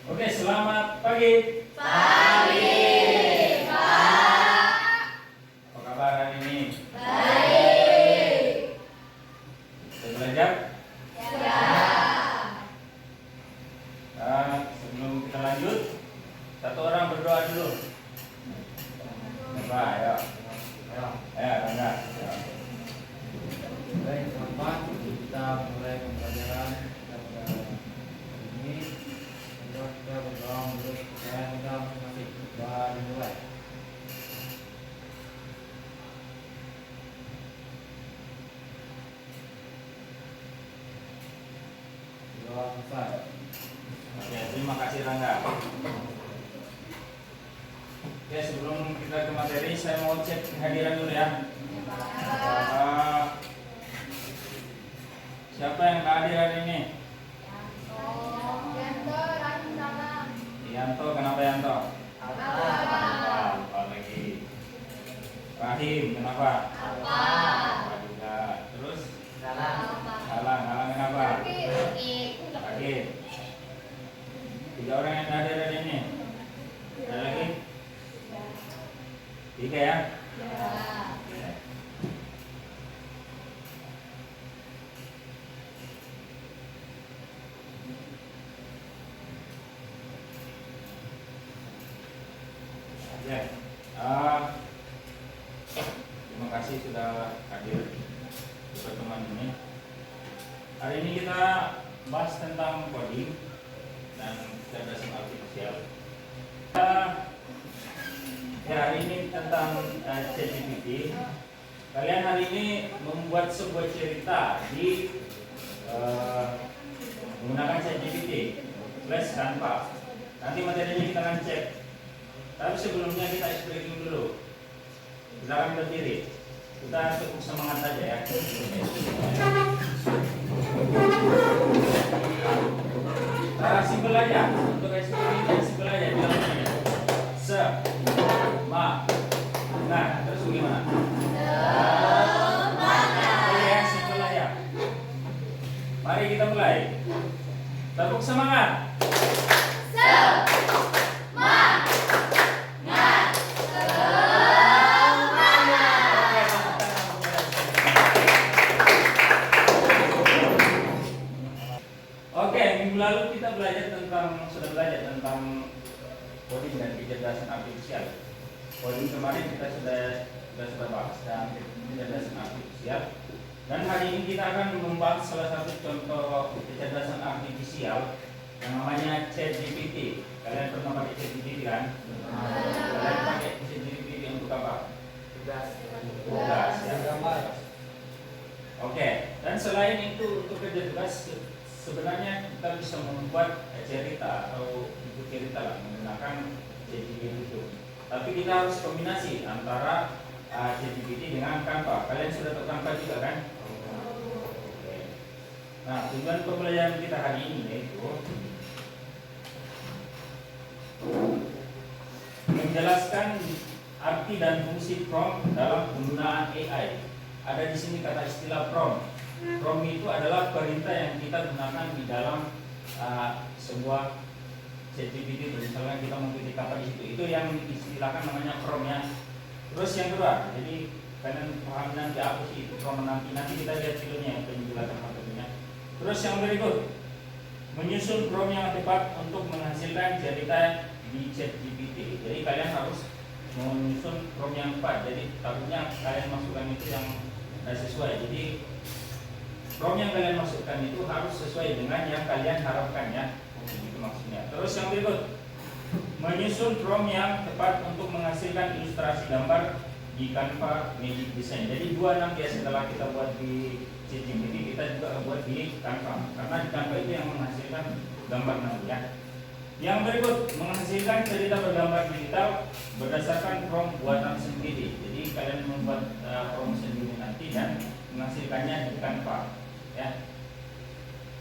Oke, selamat pagi. Pagi, Pak. Apa kabar hari ini? Baik. Sudah belajar? Ya. Sebelum kita lanjut, satu orang berdoa dulu. Coba, ayo. Ayo, Rangga. Ayo. Baik teman-teman, kita mulai pembelajaran pada ini. Kita berdoa dulu supaya kita masih dimulai. Doa selesai. Oke, terima kasih Rangga. Oke, sebelum kita ke materi, saya mau cek kehadiran dulu ya. Siapa yang hadir hari ini? Yanto, kenapa Yanto? Apa lagi? Rahim, kenapa? Apa juga. Terus? Galang kenapa? Sakit. 3 orang yang hadir hari ini. Ada lagi? 3 ya? Ya. Terima kasih sudah hadir di pertemuan ini. Hari ini kita bahas tentang coding dan kecerdasan artifisial. Hari ini tentang ChatGPT. Kalian hari ini membuat sebuah cerita di menggunakan ChatGPT plus Canva. Nanti materinya kita akan cek. Tapi sebelumnya kita explaining dulu. Silakan berdiri. Kita tepuk semangat aja ya. Simpel aja. Untuk explaining simpel aja. Bilangnya nah, terus bagaimana? Ya, simpel aja. Mari kita mulai. Tepuk semangat. Minggu lalu kita sudah belajar tentang coding dan kecerdasan artifisial. Coding kemarin kita sudah bahas dan kecerdasan artifisial. Dan hari ini kita akan membahas salah satu contoh kecerdasan artifisial yang namanya ChatGPT. Kalian pernah pakai ChatGPT kan? Kalian pakai ChatGPT untuk apa? Tugas ya. Oke. Dan selain itu untuk kerja tugas sebenarnya kita bisa membuat cerita atau buku cerita lah menggunakan ChatGPT itu. Tapi kita harus kombinasi antara ChatGPT dengan Canva. Kalian sudah tahu Canva juga kan? Oke. Nah, tujuan pembelajaran kita hari ini yaitu menjelaskan arti dan fungsi prompt dalam penggunaan AI. Ada di sini kata istilah prompt. Prompt itu adalah perintah yang kita gunakan di dalam sebuah ChatGPT itu. Misalnya kita mau ketik apa di situ, itu yang istilahkan namanya prompt ya. Terus yang kedua, jadi kalian paham nanti apa sih itu prompt nanti kita lihat filmnya penjelasan materinya. Terus yang berikut, menyusun prompt yang tepat untuk menghasilkan cerita di ChatGPT. Jadi kalian harus menyusun prompt yang tepat. Jadi takutnya kalian masukkan itu yang sesuai. Jadi prompt yang kalian masukkan itu harus sesuai dengan yang kalian harapkan ya. Itu maksudnya. Terus yang berikut, menyusun prompt yang tepat untuk menghasilkan ilustrasi gambar di Canva Magic Design. Jadi dua nanti ya, setelah kita buat di ChatGPT kita juga buat di Canva. Karena di Canva itu yang menghasilkan gambar nanti ya. Yang berikut, menghasilkan cerita bergambar digital berdasarkan prompt buatan sendiri. Jadi kalian membuat prompt sendiri nanti dan menghasilkannya di Canva ya.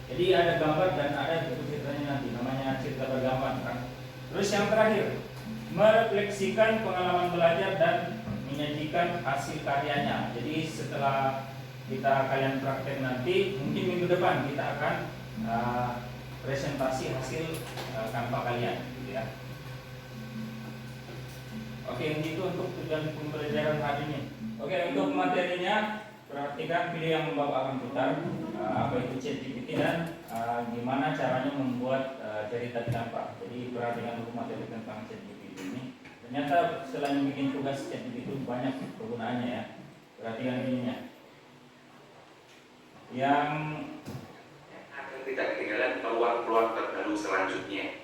Jadi ada gambar dan ada buku ceritanya nanti, namanya cerita bergambar kan. Terus yang terakhir, merefleksikan pengalaman belajar dan menyajikan hasil karyanya. Jadi setelah kalian praktek nanti, mungkin minggu depan kita akan presentasi hasil Canva kalian, gitu ya. Oke, itu untuk tujuan pembelajaran hari ini. Oke, untuk materinya perhatikan video yang Bapak akan putar, apa itu ChatGPT dan gimana caranya membuat cerita di Canva. Jadi perhatikan dulu materi tentang ChatGPT ini. Ternyata selain bikin tugas ChatGPT itu banyak kegunaannya ya. Perhatikan ininya. Yang agar tidak ketinggalan peluang-peluang terbaru selanjutnya.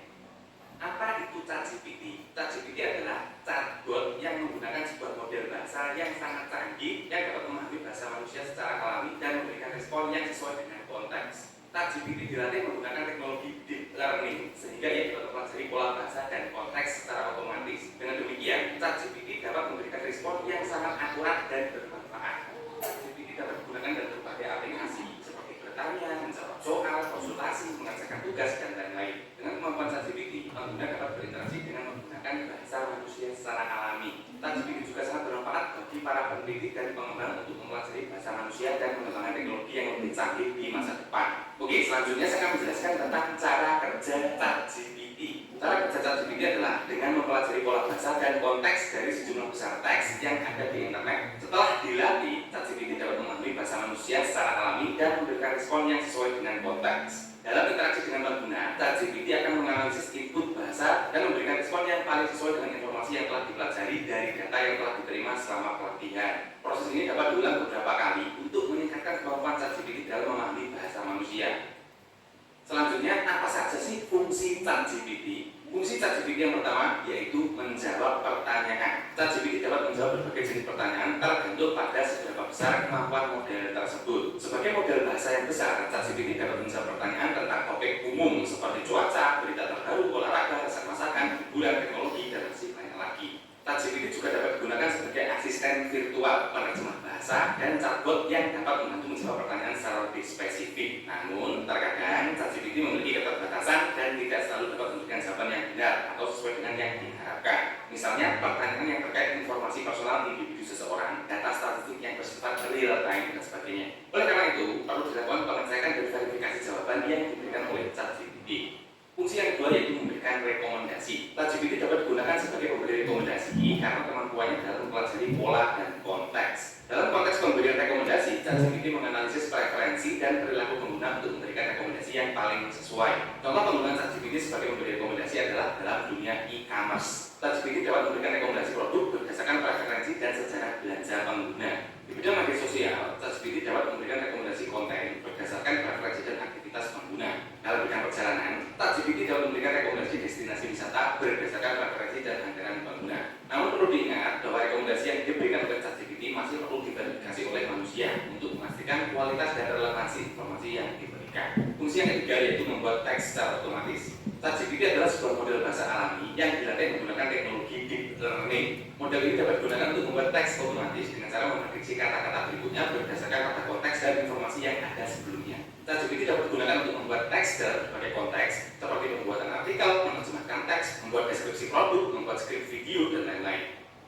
Apa itu ChatGPT? ChatGPT adalah chatbot yang menggunakan sebuah model bahasa yang sangat canggih yang dapat memahami bahasa manusia secara alami dan memberikan respon yang sesuai dengan konteks. ChatGPT dilatih menggunakan teknologi deep learning sehingga ia dapat mempelajari pola bahasa dan konteks secara otomatis. Dengan demikian, ChatGPT dapat memberikan respon yang sangat akurat dan bermanfaat. ChatGPT dapat digunakan dalam berbagai aplikasi seperti bertanya, menjawab soal, konsultasi, mengerjakan tugas, dan lain-lain. Dengan kemampuan ChatGPT, pengguna dapat berinteraksi dengan menggunakan bahasa manusia secara alami. ChatGPT juga sangat bermanfaat bagi para peneliti dan pengembang untuk mempelajari bahasa manusia dan mengembangkan teknologi yang lebih canggih di masa depan. Oke, selanjutnya saya akan menjelaskan tentang cara kerja ChatGPT. Cara kerja ChatGPT adalah dengan mempelajari pola bahasa dan konteks dari sejumlah besar teks yang ada di internet. Setelah dilatih, ChatGPT dapat memahami bahasa manusia secara alami dan memberikan respon yang sesuai dengan konteks. Dalam interaksi dengan pengguna, ChatGPT akan menganalisis input bahasa dan memberikan respon yang paling sesuai dengan informasi yang telah dipelajari dari data yang telah diterima selama pelatihan. Proses ini dapat diulang beberapa kali untuk meningkatkan kemampuan ChatGPT dalam memahami bahasa manusia. Selanjutnya, apa saja sih fungsi ChatGPT? Fungsi ChatGPT yang pertama yaitu menjawab pertanyaan. ChatGPT dapat menjawab berbagai jenis pertanyaan tergantung pada seberapa besar kemampuan model tersebut. Sebagai model bahasa yang besar, ChatGPT dapat menjawab pertanyaan tentang topik umum seperti cuaca, berita terbaru, olahraga, resep masakan, hiburan, teknologi, dan masih banyak lagi. ChatGPT juga dapat digunakan sebagai asisten virtual, penerjemah bahasa, dan chatbot yang dapat membantu menjawab pertanyaan secara lebih spesifik. Namun, terkadang ChatGPT memiliki keterbatasan dan tidak selalu dapat memberikan jawaban yang benar atau sesuai dengan yang diharapkan. Misalnya, pertanyaan yang terkait informasi personal individu seseorang, data statistik yang bersifat real time, dan sebagainya. Oleh karena itu, perlu dilakukan pengecekan dan verifikasi jawaban yang diberikan oleh ChatGPT. Fungsi yang kedua yaitu memberikan rekomendasi. ChatGPT dapat digunakan sebagai pemberi rekomendasi karena kemampuannya dalam mempelajari pola dan konteks. Dalam konteks pemberian rekomendasi, ChatGPT menganalisis preferensi dan perilaku pengguna untuk memberikan rekomendasi yang paling sesuai. Contoh penggunaan ChatGPT sebagai pemberi rekomendasi adalah dalam dunia e-commerce. ChatGPT dapat memberikan rekomendasi produk berdasarkan preferensi dan sejarah belanja pengguna. Di bidang media sosial, ChatGPT dapat memberikan rekomendasi konten berdasarkan preferensi dan aktivitas pengguna. Dalam bidang perjalanan, ChatGPT dapat memberikan rekomendasi destinasi wisata berdasarkan preferensi dan anggaran pengguna. Namun perlu diingat bahwa rekomendasi yang diberikan oleh ChatGPT masih perlu diverifikasi oleh manusia untuk memastikan kualitas dan relevansi informasi yang diberikan. Fungsi yang ketiga yaitu membuat teks secara otomatis. ChatGPT adalah sebuah model bahasa alami yang dilatih menggunakan teknologi deep learning. Model ini dapat digunakan untuk membuat teks otomatis dengan cara memprediksi kata-kata berikutnya berdasarkan pada konteks dan informasi yang ada sebelumnya. ChatGPT dapat digunakan untuk membuat teks dalam berbagai konteks, seperti pembuatan artikel, menerjemahkan teks, membuat deskripsi produk, membuat skrip video, dan lain-lain.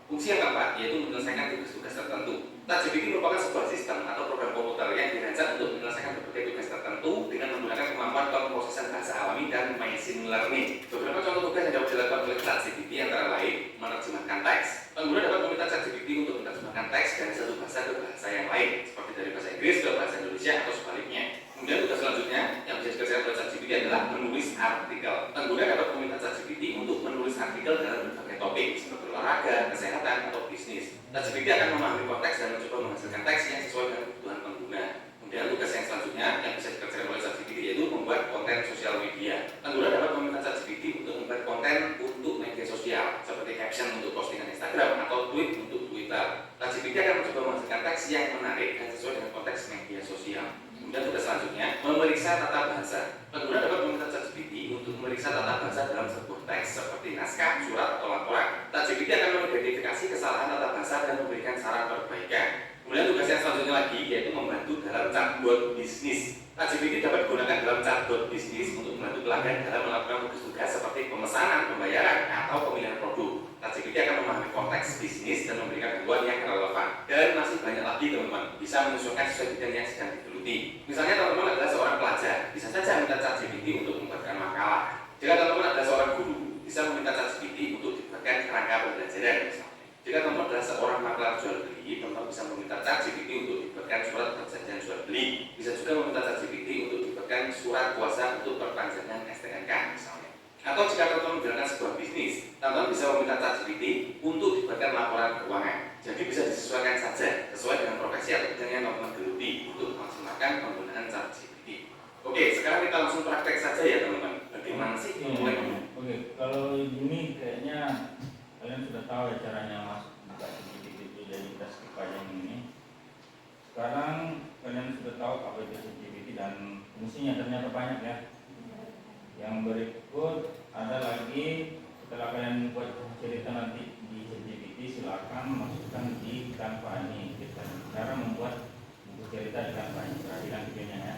Fungsi yang keempat yaitu menyelesaikan tugas-tugas tertentu. ChatGPT merupakan sebuah sistem atau program komputer yang dirancang untuk menyelesaikan berbagai tugas tertentu dengan menggunakan kemampuan pemrosesan bahasa alami dan machine learning. Beberapa contoh tugas yang dapat dilakukan oleh ChatGPT antara lain menerjemahkan teks. Pengguna dapat meminta ChatGPT untuk menerjemahkan teks dari satu bahasa ke bahasa yang lain, seperti dari bahasa Inggris ke bahasa Indonesia atau sebaliknya. Kemudian tugas selanjutnya yang bisa dikerjakan oleh ChatGPT adalah menulis artikel. Pengguna dapat meminta ChatGPT untuk menulis artikel dalam berbagai topik seperti olahraga, kesehatan, atau bisnis. ChatGPT akan memahami konteks dan mencoba menghasilkan teks yang sesuai dengan kebutuhan pengguna. Kemudian tugas yang selanjutnya yang bisa dikerjakan oleh ChatGPT yaitu membuat konten sosial media. Pengguna dapat meminta ChatGPT untuk membuat konten untuk media sosial seperti caption untuk postingan Instagram atau tweet untuk Twitter. ChatGPT akan mencoba menghasilkan teks yang menarik dan sesuai dengan konteks media sosial. Kemudian tugas selanjutnya memeriksa tata bahasa. Pengguna dapat meminta ChatGPT untuk memeriksa tata bahasa dalam sebuah teks seperti naskah, surat, atau laporan. ChatGPT akan mengidentifikasi kesalahan tata bahasa dan memberikan saran perbaikan. Kemudian tugas yang selanjutnya lagi yaitu membantu dalam chatbot bisnis. ChatGPT dapat digunakan dalam chatbot bisnis untuk membantu pelanggan dalam melakukan tugas-tugas seperti pemesanan, pembayaran, atau pemilihan produk. ChatGPT akan memahami konteks bisnis dan memberikan bantuan yang relevan. Dan masih banyak lagi teman-teman, bisa menyesuaikan sesuai bidang yang sedang digeluti. Misalnya teman-teman adalah seorang pelajar, bisa saja minta ChatGPT untuk membuat Atau jika teman-teman menjalankan sebuah bisnis, teman-teman bisa meminta ChatGPT untuk dibuatkan laporan keuangan. Jadi bisa disesuaikan saja sesuai dengan profesi atau bidang yang teman-teman geluti untuk memaksimalkan penggunaan ChatGPT. Oke, sekarang kita langsung praktek saja ya teman-teman. Bagaimana sih mulai? Oke, kalau ini kayaknya kalian sudah tahu ya caranya masuk buka ChatGPT itu, jadi kita skip aja yang ini. Sekarang kalian sudah tahu apa itu ChatGPT dan fungsinya ternyata banyak ya. Yang berikut ada lagi, setelah kalian buat cerita nanti di ChatGPT, silakan masukkan di Canva ini. Cara membuat buku cerita di Canva ini. Perhatikan videonya ya.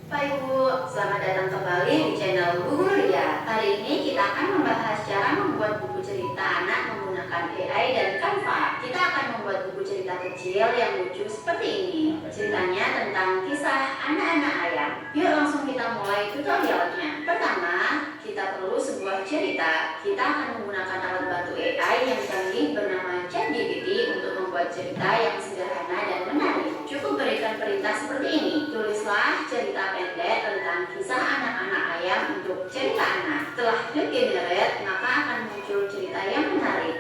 Bapak Ibu, selamat datang kembali di channel Bu Guru Ria. Hari ini kita akan membahas cara membuat buku cerita anak menggunakan AI dan Canva. Kita akan membuat buku cerita kecil yang lucu seperti ini. Ceritanya tentang kisah anak-anak ayam. Yuk langsung kita mulai tutorialnya. Pertama, kita perlu sebuah cerita. Kita akan menggunakan alat bantu AI yang canggih bernama ChatGPT untuk membuat cerita yang sederhana dan menarik. Cukup berikan perintah seperti ini. Tulislah cerita pendek tentang kisah anak-anak ayam untuk cerita anak. Setelah klik generate, maka akan muncul cerita yang menarik.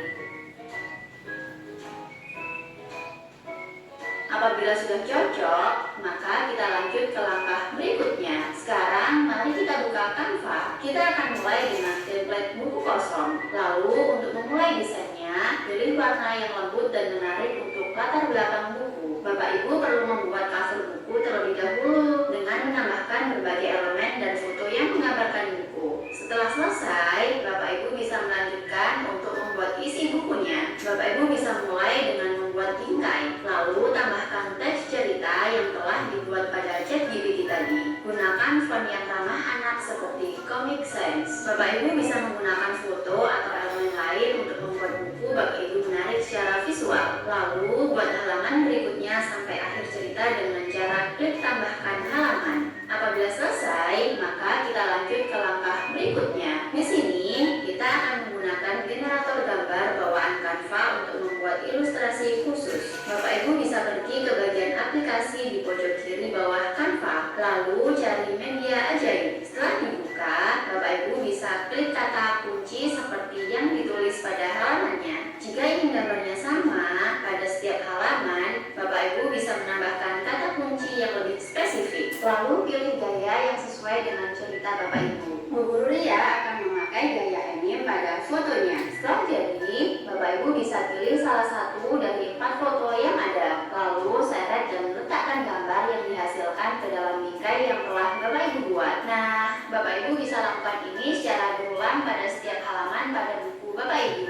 Apabila sudah cocok, maka kita lanjut ke langkah berikutnya. Sekarang, mari kita buka Canva. Kita akan mulai dengan template buku kosong. Lalu, untuk memulai desainnya, pilih warna yang lembut dan menarik untuk latar belakang buku. Bapak Ibu perlu membuat cover buku terlebih dahulu dengan menambahkan berbagai elemen dan foto yang menggambarkan buku. Setelah selesai, Bapak Ibu bisa melanjutkan untuk membuat isi bukunya. Bapak Ibu bisa mulai dengan membuat bingkai, lalu tambahkan teks cerita yang telah dibuat pada ChatGPT tadi. Gunakan font yang ramah anak seperti Comic Sans. Bapak Ibu bisa menggunakan foto atau elemen lain untuk membuat buku Bapak Ibu menarik secara visual. Lalu buat halaman berikutnya sampai akhir cerita dengan cara klik tambahkan halaman. Apabila selesai, maka kita lanjut ke langkah berikutnya. Di sini kita akan menggunakan generator gambar bawaan Canva untuk membuat ilustrasi khusus. Bapak Ibu bisa pergi ke bagian aplikasi di pojok kiri bawah Canva, lalu cari media ajaib. Setelah dibuka, Bapak Ibu bisa klik kata kunci seperti yang ditulis pada halamannya. Jika ingin gambarnya sama pada setiap halaman, Bapak Ibu bisa menambahkan kata kunci yang lebih spesifik. Lalu pilih gaya yang sesuai dengan cerita Bapak Ibu. Bu Guru Ria akan memakai gaya anime pada fotonya. Setelah jadi, Bapak Ibu bisa pilih salah satu dari 4 foto yang ada. Lalu seret dan letakkan gambar yang dihasilkan ke dalam bingkai yang telah Bapak Ibu buat. Nah, Bapak Ibu bisa lakukan ini secara berulang pada setiap halaman pada buku Bapak Ibu.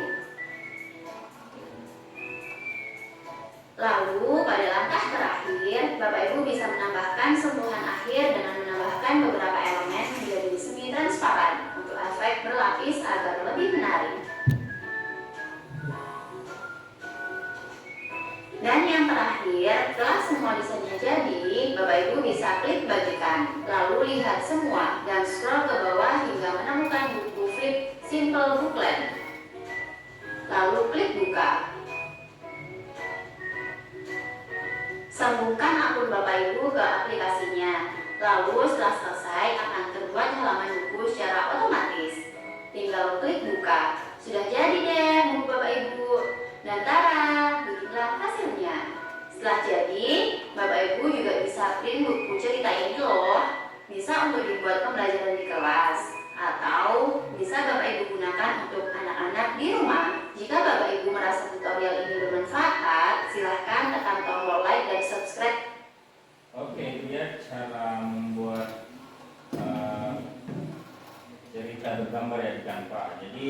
Lalu pada langkah terakhir, Bapak Ibu bisa menambahkan sentuhan akhir dengan menambahkan beberapa elemen menjadi semi transparan untuk efek berlapis agar lebih menarik. Dan yang terakhir, setelah semua desainnya jadi, Bapak Ibu bisa klik bagikan, lalu lihat semua dan scroll ke bawah hingga menemukan buku Flip Simple Booklet. Lalu klik buka. Sambungkan akun Bapak Ibu ke aplikasinya. Lalu setelah selesai akan terbuat halaman buku secara otomatis. Tinggal klik buka. Sudah jadi deh buku Bapak Ibu. Dan tara, beginilah hasilnya. Setelah jadi, Bapak Ibu juga bisa print buku cerita ini loh. Bisa untuk dibuat pembelajaran di kelas, atau bisa Bapak Ibu gunakan untuk anak-anak di rumah. Jika Bapak Ibu merasa tutorial ini bermanfaat, silahkan tekan tombol like dan subscribe. Oke, itu ya cara membuat cerita bergambar ya di Canva. Jadi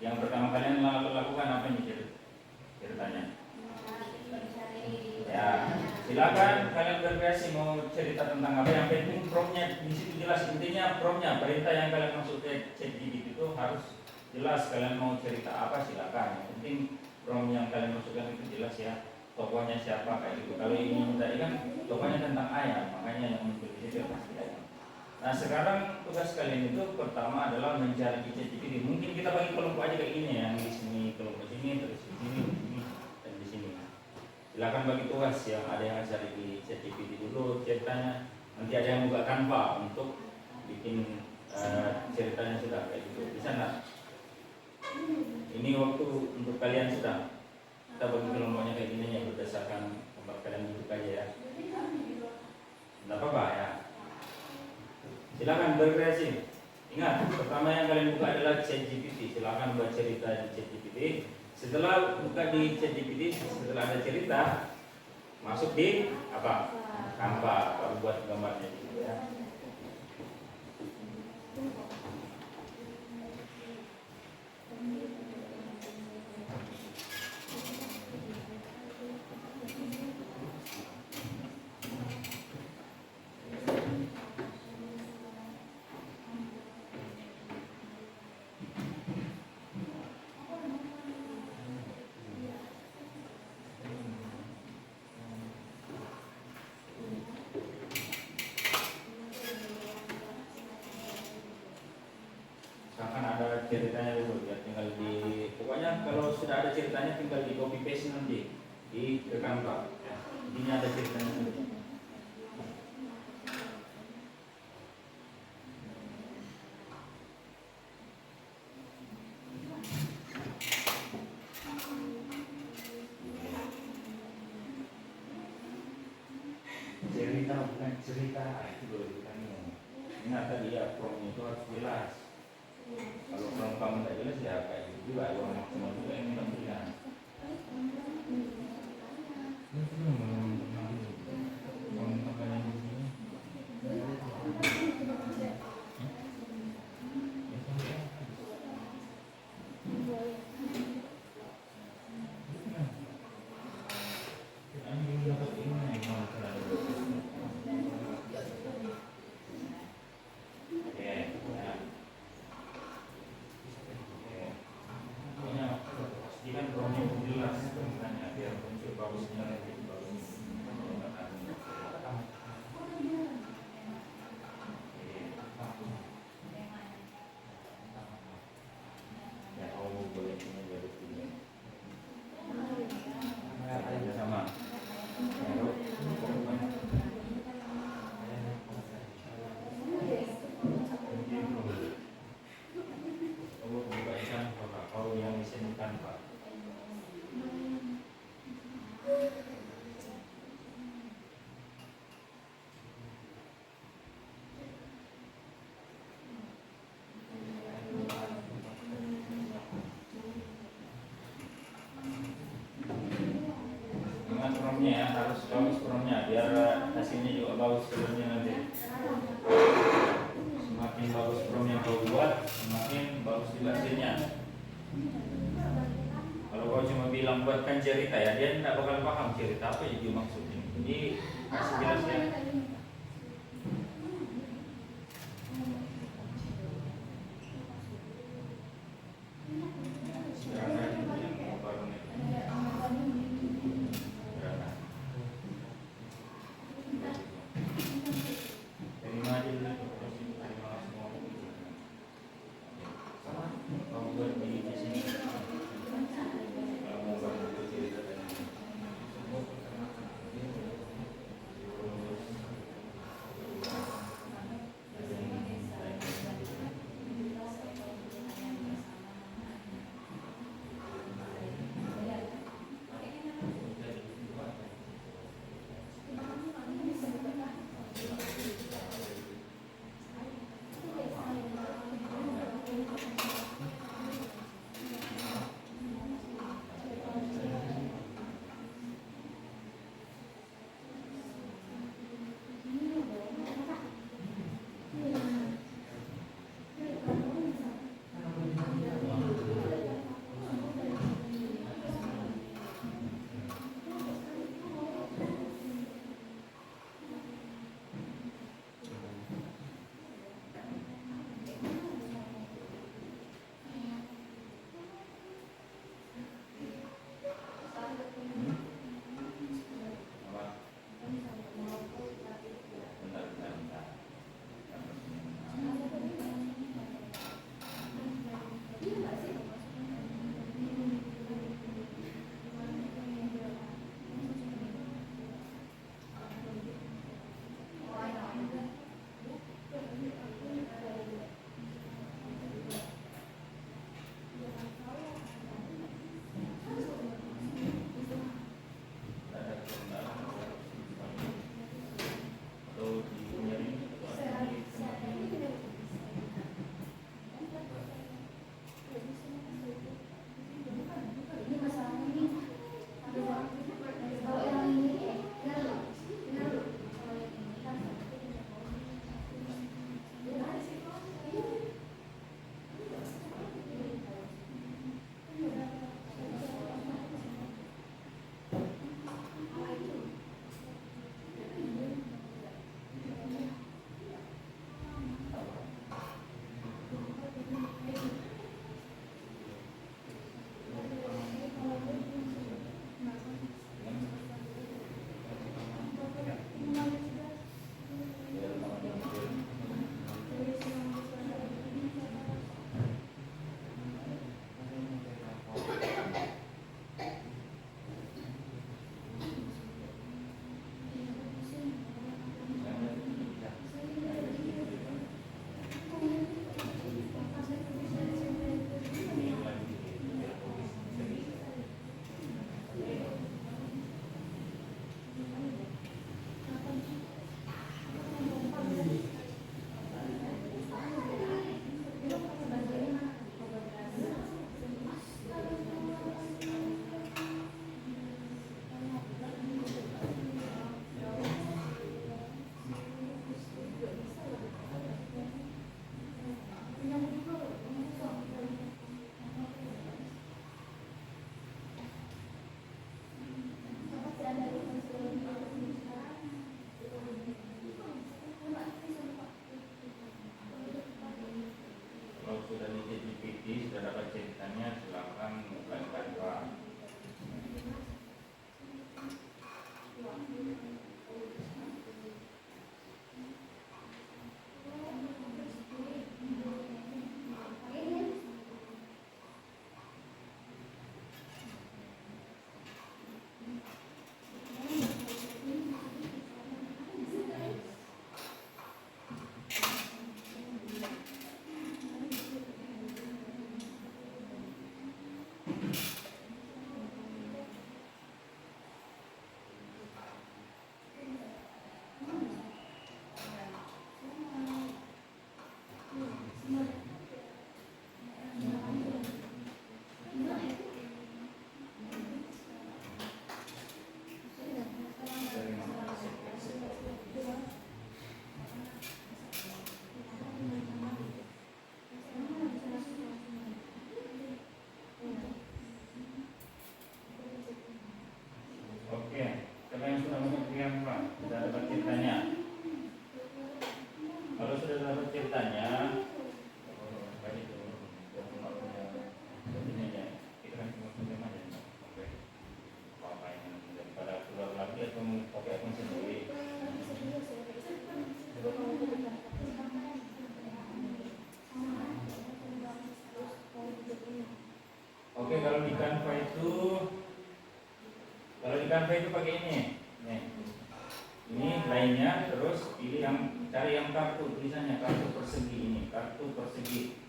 yang pertama kalian lakukan apa nih ceritanya? Ya, silakan kalian berkreasi mau cerita tentang apa. Yang penting promptnya di situ jelas. Intinya promptnya, perintah yang kalian masuk ke ChatGPT itu harus jelas. Kalian mau cerita apa silakan. Yang penting prompt yang kalian masukkan itu jelas ya. Tokohnya siapa kayak gitu. Kalau ini tadi kan tokohnya tentang ayam, makanya yang muncul di situ pasti ayam. Nah sekarang tugas kalian itu pertama adalah mencari di ChatGPT. Mungkin kita bagi kelompok aja kayak ini, yang di sini kelompok sini, terus di sini, dan di sini. Silakan bagi tugas yang ada yang cari di ChatGPT dulu ceritanya. Nanti ada yang buka Canva untuk bikin ceritanya sudah kayak gitu. Bisa nggak? Ini waktu untuk kalian sudah. Kita bagi kelompoknya kayak gini ya berdasarkan tempat kalian duduk aja ya. Tidak apa-apa ya. Silakan berkreasi. Ingat, pertama yang kalian buka adalah ChatGPT. Silakan buat cerita di ChatGPT. Setelah buka di ChatGPT, setelah ada cerita, masuk di apa? Canva, baru buat gambarnya gitu ya. Misalkan ada ceritanya dulu ya, tinggal di pokoknya kalau sudah ada ceritanya tinggal di copy paste nanti di ke Canva ya. Ini ada ceritanya nanti. Cerita bukan cerita itu dulu kita ngomong. Ingat tadi ya, prompt itu harus jelas. Kalau prompt kamu tidak jelas ya kayak gitu juga, orang maksimal juga yang minta pilihan. Ya, harus bagus promnya biar hasilnya juga bagus filmnya nanti. Semakin bagus prom yang kau buat, semakin bagus juga hasilnya. Kalau kau cuma bilang buatkan cerita ya, dia tidak bakal paham cerita apa yang dimaksudnya. Jadi kasih jelas ya. Kalau sudah di ChatGPT sudah dapat ceritanya, silakan buka Canva. Oke, siapa yang sudah mengerti Pak? Sudah dapat ceritanya? Kalau sudah dapat ceritanya, ini aja. Kita kan cuma pinjam aja. Oke. Apa yang daripada keluar lagi atau pakai akun sendiri? Oke, kalau di Canva itu pakai ini. Nih. Ini lainnya, terus pilih yang cari yang kartu, tulisannya kartu persegi ini, kartu persegi.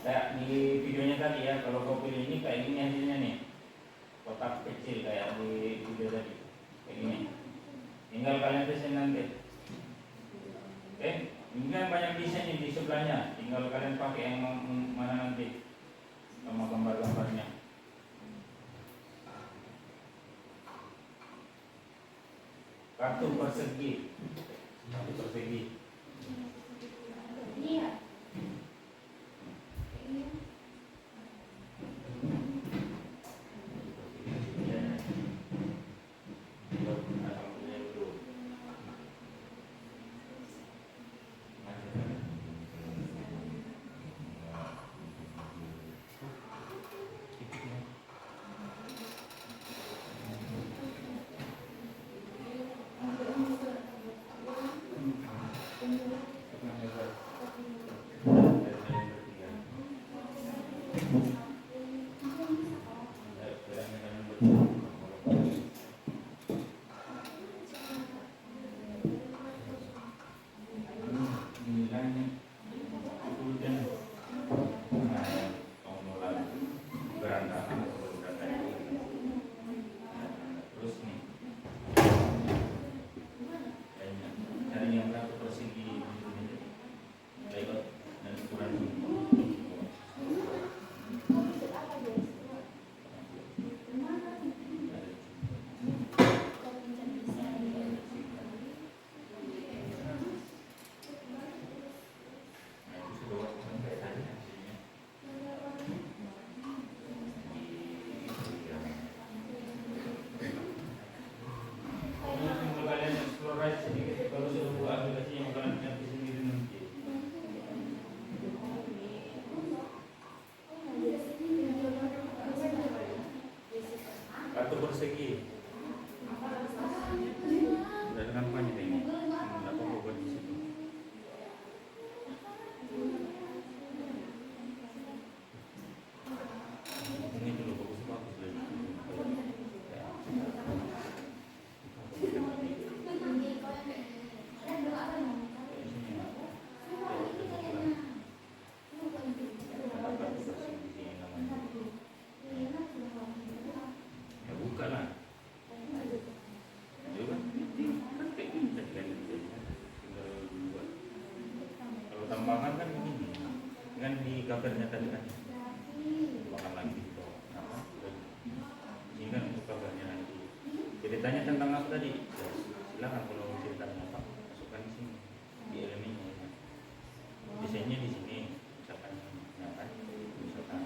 Kayak di videonya tadi ya, kalau kau pilih ini kayak gini hasilnya nih. Kotak kecil kayak di video tadi. Kayak gini. Tinggal kalian desain nanti. Oke, ini kan banyak desain di sebelahnya. Tinggal kalian pakai yang mana nanti sama gambar-gambarnya. Kartu persegi. Kartu persegi. Kartu persegi. Sudah dengan banyak ini. Apa buat di situ? Ini dulu bagus lagi. Tambangan kan ini kan di kabarnya tadi kan tambangan lagi apa ini kan untuk kabarnya nanti ceritanya tentang apa tadi ya, silakan kalau ceritanya apa masukkan di sini di elemennya ya. Desainnya di sini misalkan ya kan misalkan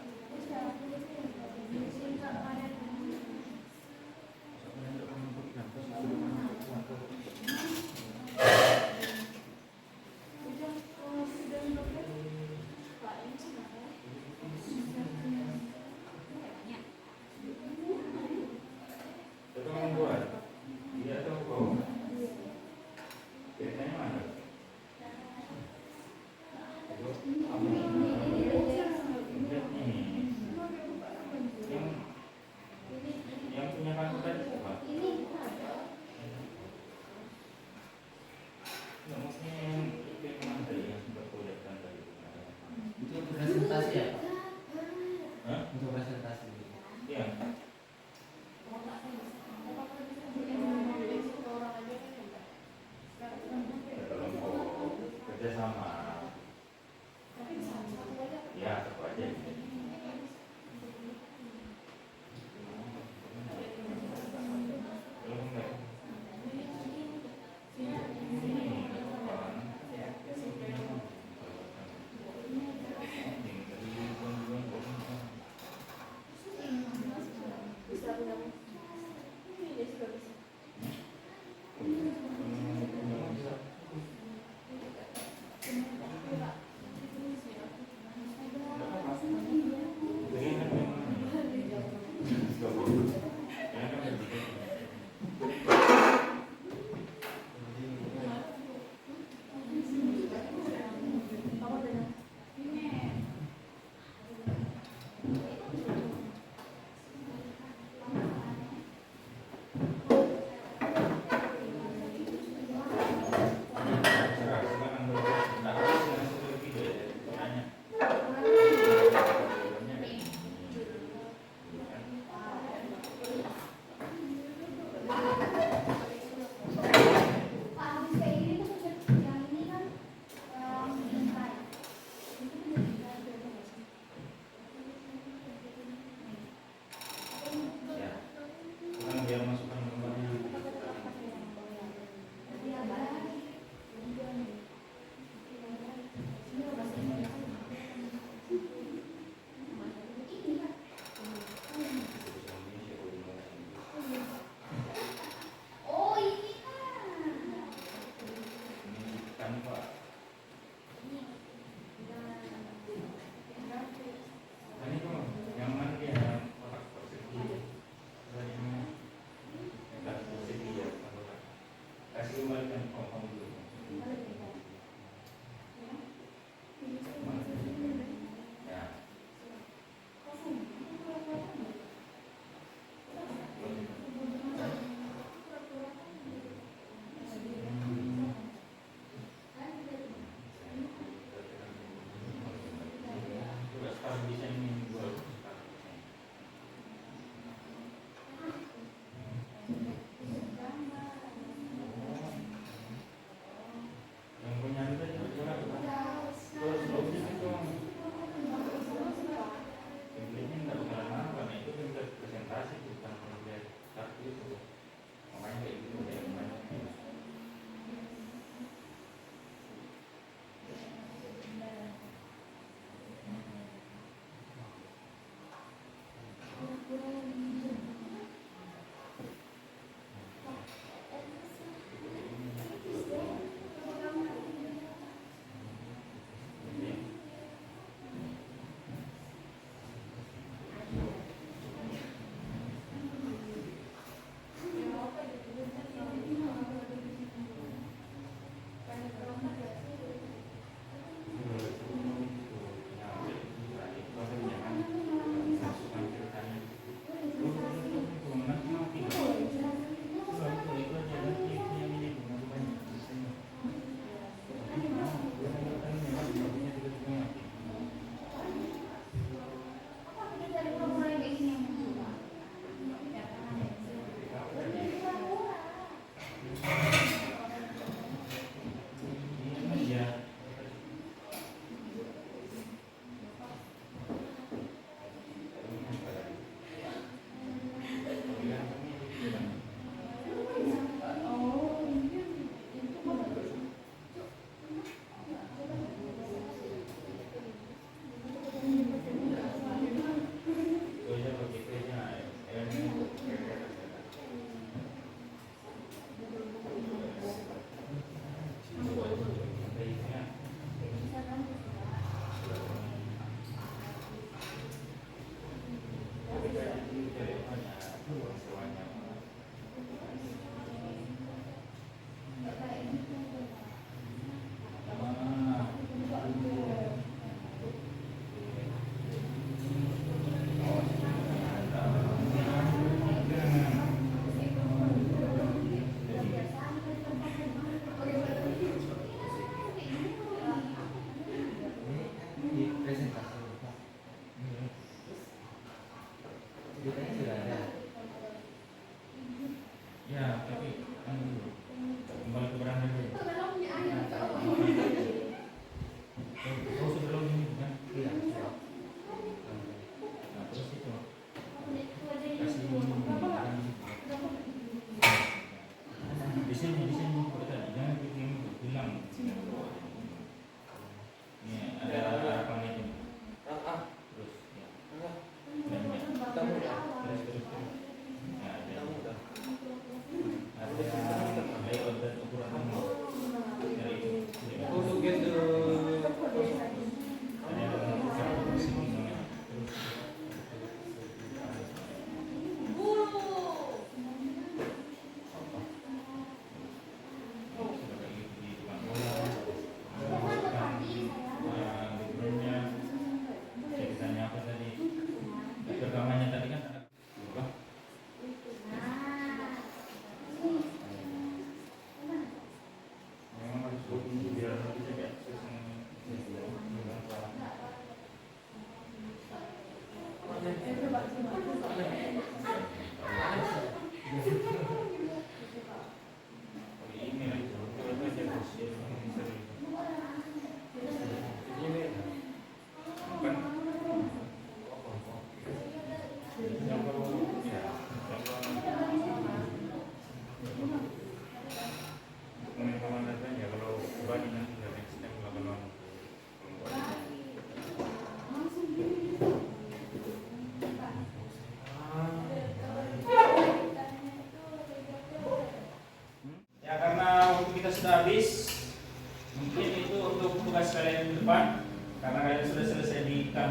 Ya, satu aja. Belum enggak?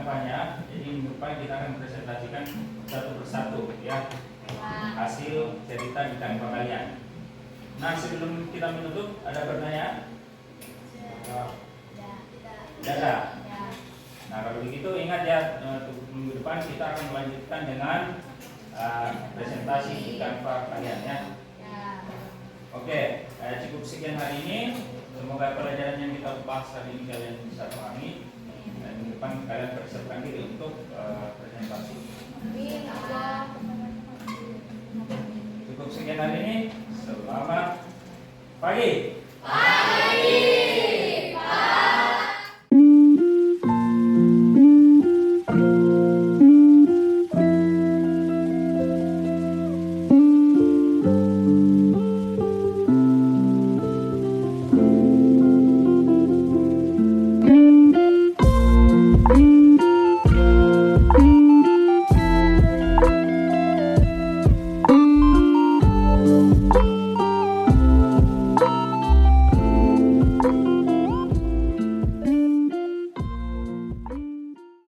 Canva-nya. Jadi minggu depan kita akan presentasikan satu persatu ya hasil cerita di Canva kalian. Nah, sebelum kita menutup, ada pertanyaan? Ada. Nah, kalau begitu ingat ya, minggu depan kita akan melanjutkan dengan presentasi di Canva kalian ya. Oke, cukup sekian hari ini. Semoga pelajaran yang kita bahas hari ini kalian bisa pahami, dan minggu depan kalian persiapkan diri untuk presentasi. Cukup sekian hari ini. Selamat pagi.